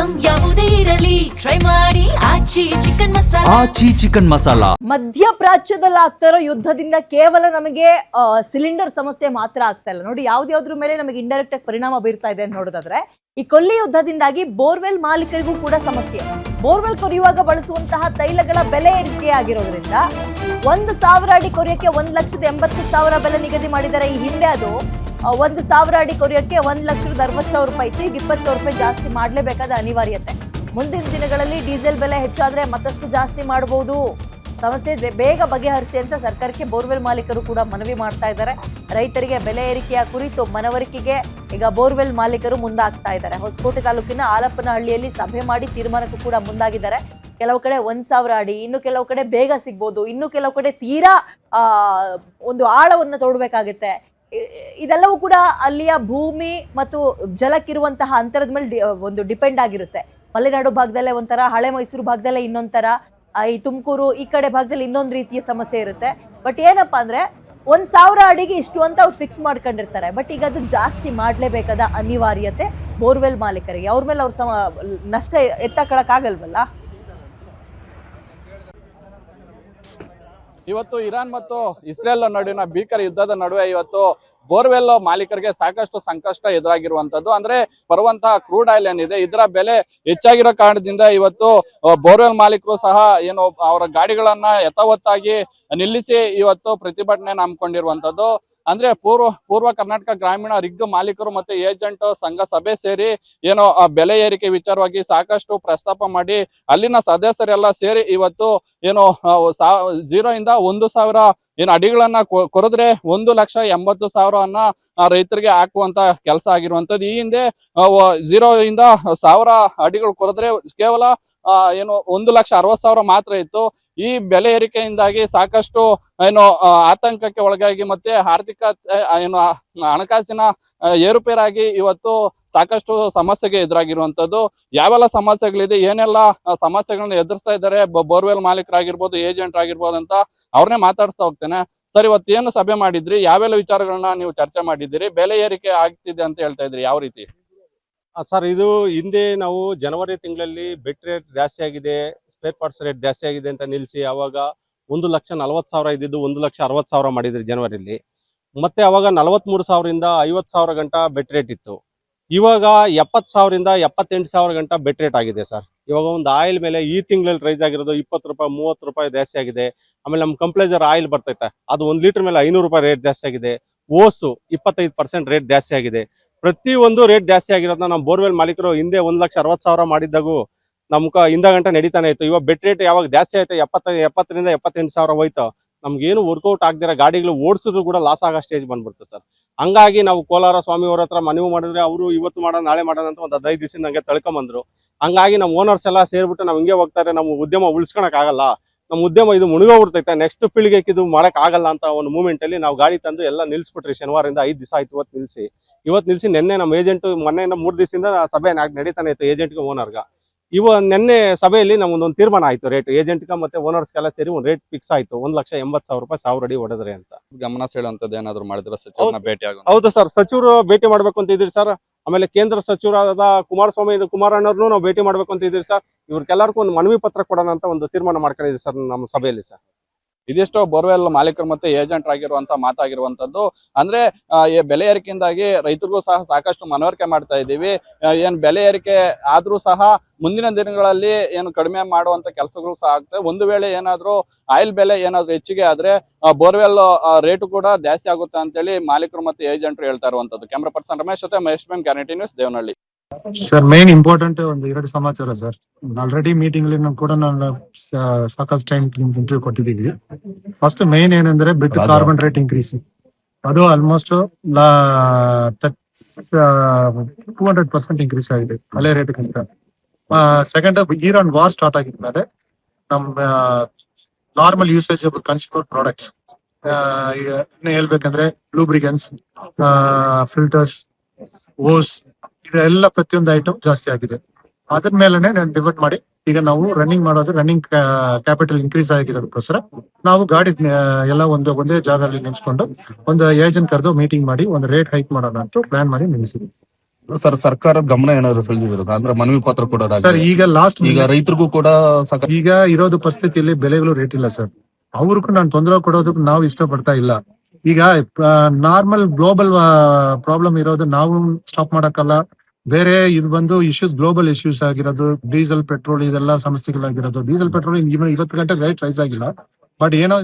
Item ಯಾವುದೇ ಇರಲಿ try ಮಾಡಿ ಆಚಿ ಚಿಕನ್ ಮಸಾಲಾ. ಮಧ್ಯಪ್ರಾಚ್ಯದಲ್ಲಿ ಆಗ್ತಾ ಇರೋ ಯುದ್ಧದಿಂದ ಕೇವಲ ನಮಗೆ ಸಿಲಿಂಡರ್ ಸಮಸ್ಯೆ ಮಾತ್ರ ಆಗ್ತಾ ಇಲ್ಲ ನೋಡಿ, ಯಾವ್ದಾವ್ದ್ರ ಮೇಲೆ ನಮಗೆ ಇಂಡೈರೆಕ್ಟ್ ಆಗಿ ಪರಿಣಾಮ ಬೀರ್ತಾ ಇದೆ ಅಂತ ನೋಡೋದಾದ್ರೆ ಈ ಕೊಲ್ಲಿ ಯುದ್ಧದಿಂದಾಗಿ ಬೋರ್ವೆಲ್ ಮಾಲೀಕರಿಗೂ ಕೂಡ ಸಮಸ್ಯೆ. ಬೋರ್ವೆಲ್ ಕೊರೆಯುವಾಗ ಬಳಸುವಂತಹ ತೈಲಗಳ ಬೆಲೆ ಏರಿಕೆ ಆಗಿರೋದ್ರಿಂದ 1,000 ಅಡಿ ಕೊರೆಯಕ್ಕೆ 1,80,000 ಬೆಲೆ ನಿಗದಿ ಮಾಡಿದ್ದಾರೆ. ಈ ಹಿಂದೆ ಅದು 1,000 ಅಡಿ ಕೊರೆಯೋಕೆ 1,60,40,000 ರೂಪಾಯಿ ಇತ್ತು. ಈಗ 20,000 ರೂಪಾಯಿ ಜಾಸ್ತಿ ಮಾಡಲೇಬೇಕಾದ ಅನಿವಾರ್ಯತೆ. ಮುಂದಿನ ದಿನಗಳಲ್ಲಿ ಡೀಸೆಲ್ ಬೆಲೆ ಹೆಚ್ಚಾದ್ರೆ ಮತ್ತಷ್ಟು ಜಾಸ್ತಿ ಮಾಡಬಹುದು. ಸಮಸ್ಯೆ ಬೇಗ ಬಗೆಹರಿಸಿ ಅಂತ ಸರ್ಕಾರಕ್ಕೆ ಬೋರ್ವೆಲ್ ಮಾಲೀಕರು ಕೂಡ ಮನವಿ ಮಾಡ್ತಾ ಇದ್ದಾರೆ. ರೈತರಿಗೆ ಬೆಲೆ ಏರಿಕೆಯ ಕುರಿತು ಮನವರಿಕೆಗೆ ಈಗ ಬೋರ್ವೆಲ್ ಮಾಲೀಕರು ಮುಂದಾಗ್ತಾ ಇದ್ದಾರೆ. ಹೊಸಕೋಟೆ ತಾಲೂಕಿನ ಆಲಪ್ಪನಹಳ್ಳಿಯಲ್ಲಿ ಸಭೆ ಮಾಡಿ ತೀರ್ಮಾನಕ್ಕೂ ಕೂಡ ಮುಂದಾಗಿದ್ದಾರೆ. ಕೆಲವು ಕಡೆ 1,000 ಅಡಿ, ಇನ್ನು ಕೆಲವು ಕಡೆ ಬೇಗ ಸಿಗ್ಬೋದು, ಇನ್ನು ಕೆಲವು ಕಡೆ ತೀರಾ ಒಂದು ಆಳವನ್ನು ತೋಡಬೇಕಾಗುತ್ತೆ. ಇದೆಲ್ಲವೂ ಕೂಡ ಅಲ್ಲಿಯ ಭೂಮಿ ಮತ್ತು ಜಲಕ್ಕಿರುವಂತಹ ಅಂತರದ ಮೇಲೆ ಒಂದು ಡಿಪೆಂಡ್ ಆಗಿರುತ್ತೆ. ಮಲೆನಾಡು ಭಾಗದಲ್ಲೇ ಒಂಥರ, ಹಳೆ ಮೈಸೂರು ಭಾಗದಲ್ಲೇ ಇನ್ನೊಂಥರ, ಈ ತುಮಕೂರು ಈ ಕಡೆ ಭಾಗದಲ್ಲಿ ಇನ್ನೊಂದು ರೀತಿಯ ಸಮಸ್ಯೆ ಇರುತ್ತೆ. ಬಟ್ ಏನಪ್ಪಾ ಅಂದ್ರೆ 1,000 ಅಡಿಗೆ ಇಷ್ಟು ಅಂತ ಅವ್ರು ಫಿಕ್ಸ್ ಮಾಡ್ಕೊಂಡಿರ್ತಾರೆ. ಬಟ್ ಈಗ ಅದು ಜಾಸ್ತಿ ಮಾಡಲೇಬೇಕಾದ ಅನಿವಾರ್ಯತೆ ಬೋರ್ವೆಲ್ ಮಾಲೀಕರಿಗೆ. ಅವ್ರ ಮೇಲೆ ಅವ್ರ ನಷ್ಟ ಎತ್ತಕೊಳ್ಳಕ್ಕಾಗಲ್ವಲ್ಲ. ಇವತ್ತು ಇರಾನ್ ಮತ್ತು ಇಸ್ರೇಲ್ ನಡುವಿನ ಭೀಕರ ಯುದ್ಧದ ನಡುವೆ ಇವತ್ತು ಬೋರ್ವೆಲ್ ಮಾಲೀಕರಿಗೆ ಸಾಕಷ್ಟು ಸಂಕಷ್ಟ ಎದುರಾಗಿರುವಂತದ್ದು. ಅಂದ್ರೆ ಬರುವಂತಹ ಕ್ರೂಡ್ ಆಯಿಲ್ ಏನಿದೆ ಇದರ ಬೆಲೆ ಹೆಚ್ಚಾಗಿರೋ ಕಾರಣದಿಂದ ಇವತ್ತು ಬೋರ್ವೆಲ್ ಮಾಲೀಕರು ಸಹ ಏನು ಅವರ ಗಾಡಿಗಳನ್ನ ಯಥಾವತ್ತಾಗಿ ನಿಲ್ಲಿಸಿ ಇವತ್ತು ಪ್ರತಿಭಟನೆ ಹಮ್ಮಿಕೊಂಡಿರುವಂತದ್ದು. ಅಂದ್ರೆ ಪೂರ್ವ ಕರ್ನಾಟಕ ಗ್ರಾಮೀಣ ರಿಗ್ ಮಾಲೀಕರು ಮತ್ತೆ ಏಜೆಂಟ್ ಸಂಘ ಸಭೆ ಸೇರಿ ಏನೋ ಬೆಲೆ ಏರಿಕೆ ವಿಚಾರವಾಗಿ ಸಾಕಷ್ಟು ಪ್ರಸ್ತಾಪ ಮಾಡಿ ಅಲ್ಲಿನ ಸದಸ್ಯರೆಲ್ಲ ಸೇರಿ ಇವತ್ತು ಏನು 0 ಇಂದ 1,000 ಏನು ಅಡಿಗಳನ್ನ ಕೊರೆದ್ರೆ 1,80,000 ರೈತರಿಗೆ ಹಾಕುವಂತ ಕೆಲಸ ಆಗಿರುವಂತದ್ದು. ಈ ಹಿಂದೆ 0 ಇಂದ 1,000 ಅಡಿಗಳು ಕೊರೆದ್ರೆ ಕೇವಲ ಏನು 1,60,000 ಮಾತ್ರ ಇತ್ತು. ಈ ಬೆಲೆ ಏರಿಕೆಯಿಂದಾಗಿ ಸಾಕಷ್ಟು ಏನು ಆತಂಕಕ್ಕೆ ಒಳಗಾಗಿ ಮತ್ತೆ ಆರ್ಥಿಕ ಏನು ಹಣಕಾಸಿನ ಏರುಪೇರಾಗಿ ಇವತ್ತು ಸಾಕಷ್ಟು ಸಮಸ್ಯೆಗೆ ಎದುರಾಗಿರುವಂತದ್ದು. ಯಾವೆಲ್ಲ ಸಮಸ್ಯೆಗಳಿದೆ, ಏನೆಲ್ಲ ಸಮಸ್ಯೆಗಳನ್ನ ಎದುರಿಸ್ತಾ ಇದ್ದಾರೆ ಬೋರ್ವೆಲ್ ಮಾಲೀಕರಾಗಿರ್ಬೋದು, ಏಜೆಂಟ್ ಆಗಿರ್ಬೋದು ಅಂತ ಅವ್ರನ್ನೇ ಮಾತಾಡಿಸ್ತಾ ಹೋಗ್ತೇನೆ. ಸರ್, ಇವತ್ತೇನು ಸಭೆ ಮಾಡಿದ್ರಿ, ಯಾವೆಲ್ಲ ವಿಚಾರಗಳನ್ನ ನೀವು ಚರ್ಚೆ ಮಾಡಿದ್ದೀರಿ, ಬೆಲೆ ಏರಿಕೆ ಆಗ್ತಿದೆ ಅಂತ ಹೇಳ್ತಾ ಇದ್ರಿ, ಯಾವ ರೀತಿ? ಸರ್, ಇದು ಹಿಂದೆ ನಾವು ಜನವರಿ ತಿಂಗಳಲ್ಲಿ ಬೆಟ್ ರೇಟ್ ಜಾಸ್ತಿ ಆಗಿದೆ, ಸ್ಪೇರ್ ಪಾರ್ಟ್ಸ್ ರೇಟ್ ಜಾಸ್ತಿ ಆಗಿದೆ ಅಂತ ನಿಲ್ಲಿಸಿ ಅವಾಗ 1,40,000 ಇದ್ದಿದ್ದು 1,60,000 ಮಾಡಿದ್ರಿ ಜನವರಿಲಿ. ಮತ್ತೆ ಅವಾಗ 43,000 ಇಂದ 50,000 ಗಂಟ ಬೆಟ್ ರೇಟ್ ಇತ್ತು. ಇವಾಗ 70,000 ಇಂದ 78,000 ಗಂಟ ಬೆಟ್ ರೇಟ್ ಆಗಿದೆ ಸರ್. ಇವಾಗ ಒಂದು ಆಯಿಲ್ ಮೇಲೆ ಈ ತಿಂಗಳಲ್ಲಿ ರೈಸ್ ಆಗಿರೋದು 20 ರೂಪಾಯಿ 30 ರೂಪಾಯಿ ಜಾಸ್ತಿ ಆಗಿದೆ. ಆಮೇಲೆ ನಮ್ಮ ಕಂಪ್ಲೇಜರ್ ಆಯಿಲ್ ಬರ್ತೈತೆ, ಅದು 1 ಲೀಟರ್ ಮೇಲೆ 500 ರೂಪಾಯಿ ರೇಟ್ ಜಾಸ್ತಿ ಆಗಿದೆ. ಓಸು 25% ರೇಟ್ ಜಾಸ್ತಿ ಆಗಿದೆ. ಪ್ರತಿಯೊಂದು ರೇಟ್ ಜಾಸ್ತಿ ಆಗಿರೋದನ್ನ ನಮ್ಮ ಬೋರ್ವೆಲ್ ಮಾಲೀಕರು ಹಿಂದೆ 1,60,000 ಮಾಡಿದ್ದಾಗೂ ನಮ್ಗೆ ಇಂದ ಗಂಟೆ ನಡೀತಾನೆ ಇತ್ತು. ಇವಾಗ ಬೆಟ್ ರೇಟ್ ಯಾವಾಗ ಜಾಸ್ತಿ ಆಯ್ತು 70ರಿಂದ 78,000 ಹೋಯ್ತು, ನಮ್ಗೇನು ವರ್ಕೌಟ್ ಆಗದಿರ ಗಾಡಿಗಳು ಓಡಿಸಿದ್ರು ಕೂಡ ಲಾಸ್ ಆಗೋ ಸ್ಟೇಜ್ ಬಂದ್ಬಿಡ್ತು ಸರ್. ಹಂಗಾಗಿ ನಾವು ಕೋಲಾರ ಸ್ವಾಮಿ ಅವ್ರ ಹತ್ರ ಮನವಿ ಮಾಡಿದ್ರೆ ಅವರು ಇವತ್ತು ಮಾಡೋಣ ನಾಳೆ ಮಾಡೋಣ ಅಂತ ಒಂದು 15 ದಿವಸದಿಂದ ಹಂಗೆ ತಳ್ಕೊಂಬಂದ್ರು. ಹಂಗಾಗಿ ನಮ್ಮ ಓನರ್ಸ್ ಎಲ್ಲ ಸೇರ್ಬಿಟ್ಟು ನಾವು ಹಿಂಗೆ ಹೋಗ್ತಾರೆ, ನಮ್ಮ ಉದ್ಯಮ ಉಳಿಸ್ಕೊಳಕ್ ಆಗಲ್ಲ, ನಮ್ಮ ಉದ್ಯಮ ಇದು ಮುಳುಗೋಗ್ಬಿಡ್ತೈತೆ, ನೆಕ್ಸ್ಟ್ ಫೀಲ್ಡ್ಗೆ ಇದು ಮಾಡಕ್ ಆಗಲ್ಲ ಅಂತ ಒಂದು ಮೂಮೆಂಟ್ ಅಲ್ಲಿ ನಾವು ಗಾಡಿ ತಂದು ಎಲ್ಲ ನಿಲ್ಸ್ಬಿಟ್ರಿ. ಶನಿವಾರದಿಂದ 5 ದಿವಸ ಆಯ್ತು. ಇವತ್ತು ನಿಲ್ಸಿ ನಿನ್ನೆ ನಮ್ಮ ಏಜೆಂಟ್ ಮೊನ್ನೆಯಿಂದ 3 ದಿವಸದಿಂದ ಸಭೆ ನಡೀತಾನೆ ಇತ್ತು ಏಜೆಂಟ್ಗೆ ಓನರ್ಗೆ. ನಿನ್ನೆ ಸಭೆಯಲ್ಲಿ ನಮ್ದೊಂದು ತೀರ್ಮಾನ ಆಯ್ತು. ರೇಟ್ ಏಜೆಂಟ್ಗೆ ಮತ್ತೆ ಓನರ್ಸ್ಗೆಲ್ಲ ಸೇರಿ ಒಂದು ರೇಟ್ ಫಿಕ್ಸ್ ಆಯ್ತು, 1,80,000 ರೂಪಾಯಿ 1,000 ಅಡಿ ಹೊಡೆದ್ರೆ ಅಂತ. ಗಮನ ಸೆಳೆಯುವಂತದ್ದು ಏನಾದ್ರು ಮಾಡಿದ್ರೆ ಸಚಿವರನ್ನ ಭೇಟಿ ಆಗೋದು? ಹೌದು ಸರ್, ಸಚಿವರು ಭೇಟಿ ಮಾಡ್ಬೇಕು ಅಂತ ಇದ್ರಿ ಸರ್. ಆಮೇಲೆ ಕೇಂದ್ರ ಸಚಿವರಾದ ಕುಮಾರಣ್ಣವ್ರನ್ನು ನಾವು ಭೇಟಿ ಮಾಡ್ಬೇಕು ಅಂತ ಇದ್ರಿ ಸರ್. ಇವ್ರಿಗೆಲ್ಲರಿಗೂ ಒಂದು ಮನವಿ ಪತ್ರ ಕೊಡೋಣ ಅಂತ ಒಂದು ತೀರ್ಮಾನ ಮಾಡ್ಕೊಂಡಿದ್ವಿ ಸರ್ ನಮ್ಮ ಸಭೆಯಲ್ಲಿ ಸರ್. ಇದಿಷ್ಟು ಬೋರ್ವೆಲ್ ಮಾಲೀಕರು ಮತ್ತೆ ಏಜೆಂಟ್ ಆಗಿರುವಂತ ಮಾತಾಗಿರುವಂತದ್ದು. ಅಂದ್ರೆ ಬೆಲೆ ಏರಿಕೆಯಿಂದಾಗಿ ರೈತರಿಗೂ ಸಹ ಸಾಕಷ್ಟು ಮನವರಿಕೆ ಮಾಡ್ತಾ ಇದ್ದೀವಿ. ಏನ್ ಬೆಲೆ ಏರಿಕೆ ಆದ್ರೂ ಸಹ ಮುಂದಿನ ದಿನಗಳಲ್ಲಿ ಏನು ಕಡಿಮೆ ಮಾಡುವಂತ ಕೆಲಸಗಳು ಸಹ ಆಗ್ತದೆ. ಒಂದು ವೇಳೆ ಏನಾದ್ರೂ ಆಯಿಲ್ ಬೆಲೆ ಏನಾದ್ರು ಹೆಚ್ಚಿಗೆ ಆದ್ರೆ ಬೋರ್ವೆಲ್ ರೇಟು ಕೂಡ ಜಾಸ್ತಿ ಆಗುತ್ತೆ ಅಂತೇಳಿ ಮಾಲೀಕರು ಮತ್ತೆ ಏಜೆಂಟ್ರು ಹೇಳ್ತಾ ಇರುವಂತದ್ದು. ಕ್ಯಾಮ್ರಾ ಪರ್ಸನ್ ರಮೇಶ್ ಜೊತೆ ಮಹೇಶ್ ಬೆನ್, guarantee news, Devanahalli. Sir, main important ಒಂದು 2 ಸಮಾಚಾರ ಸರ್. ಆಲ್ರೆಡಿ ಮೀಟಿಂಗ್ ಅಲ್ಲಿ ಕೂಡ ನಾನು ಸಾಕಷ್ಟು ಟೈಮ್ ಇಂಟರ್ವ್ಯೂ ಕೊಟ್ಟಿದ್ದೀವಿ. ಫಸ್ಟ್ ಮೇನ್ ಏನಂದ್ರೆ ಬಿಟ್ ಕಾರ್ಬನ್ ರೇಟ್ ಇನ್ಕ್ರೀಸ್, ಅದು ಆಲ್ಮೋಸ್ಟ್ 200% ಇನ್ಕ್ರೀಸ್ ಆಗಿದೆ ಹಳೆ ರೇಟ್ ಗಿಂತ. ಸೆಕೆಂಡ್, ಇರಾನ್ ವಾರ್ ಸ್ಟಾರ್ಟ್ ಆಗಿದ್ಮೇಲೆ ನಮ್ಮ ನಾರ್ಮಲ್ ಯೂಸೇಜಬಲ್ ಕನ್ಸ್ಯೂಮರ್ ಪ್ರಾಡಕ್ಟ್ಸ್ ಹೇಳ್ಬೇಕಂದ್ರೆ ಲೂಬ್ರಿಕೆಂಟ್ಸ್, ಫಿಲ್ಟರ್ಸ್, ಓಸ್, ಇದೆಲ್ಲ ಪ್ರತಿಯೊಂದು ಐಟಮ್ ಜಾಸ್ತಿ ಆಗಿದೆ. ಅದ್ರ ಮೇಲೆ ನಾನು ಡಿವೈಡ್ ಮಾಡಿ ಈಗ ನಾವು ರನ್ನಿಂಗ್ ಮಾಡೋದು, ರನ್ನಿಂಗ್ ಕ್ಯಾಪಿಟಲ್ ಇನ್ಕ್ರೀಸ್ ಆಗಿರೋದಕ್ಕೋಸ್ಕರ ನಾವು ಗಾಡಿ ಎಲ್ಲ ಒಂದೇ ಜಾಗದಲ್ಲಿ ನಿಲ್ಸ್ಕೊಂಡು ಒಂದು ಏಜೆಂಟ್ ಕರೆದು ಮೀಟಿಂಗ್ ಮಾಡಿ ಒಂದು ರೇಟ್ ಹೈಕ್ ಮಾಡೋಣ ಅಂತ ಪ್ಲಾನ್ ಮಾಡಿ ನಿಲ್ಲಿಸಿದ್ವಿ. ಸರ್ ಸರ್ಕಾರದ ಗಮನ ಏನಾದ್ರು ಸೆಳೆದಿದ್ದಾರೆ ಸರ್, ಅಂದ್ರೆ ಮನವಿ ಪತ್ರ ಸರ್ ಕೊಡೋದಾಗಿ ಈಗ ಲಾಸ್ಟ್ ಈಗ ರೈತರಿಗೂ ಕೂಡ ಈಗ ಇರೋದು ಪರಿಸ್ಥಿತಿಯಲ್ಲಿ ಬೆಲೆಗಳು ರೇಟ್ ಇಲ್ಲ ಸರ್. ಅವ್ರಿಗೂ ನಾನು ತೊಂದರೆ ಕೊಡೋದಕ್ಕೆ ನಾವು ಇಷ್ಟಪಡ್ತಾ ಇಲ್ಲ. ಈಗ ನಾರ್ಮಲ್ ಗ್ಲೋಬಲ್ ಪ್ರಾಬ್ಲಮ್ ಇರೋದು ನಾವು ಸ್ಟಾಪ್ ಮಾಡಕ್ಕಲ್ಲ. ಬೇರೆ ಇದು ಬಂದು ಇಶ್ಯೂಸ್ ಗ್ಲೋಬಲ್ ಇಶ್ಯೂಸ್ ಆಗಿರೋದು, ಡೀಸೆಲ್ ಪೆಟ್ರೋಲ್ ಇದೆಲ್ಲ ಸಮಸ್ಯೆಗಳಾಗಿರೋದು. ಡೀಸೆಲ್ ಪೆಟ್ರೋಲ್ 20 ಗಂಟೆ ರೇಟ್ ರೈಸ್ ಆಗಿಲ್ಲ, ಬಟ್ ಏನೋ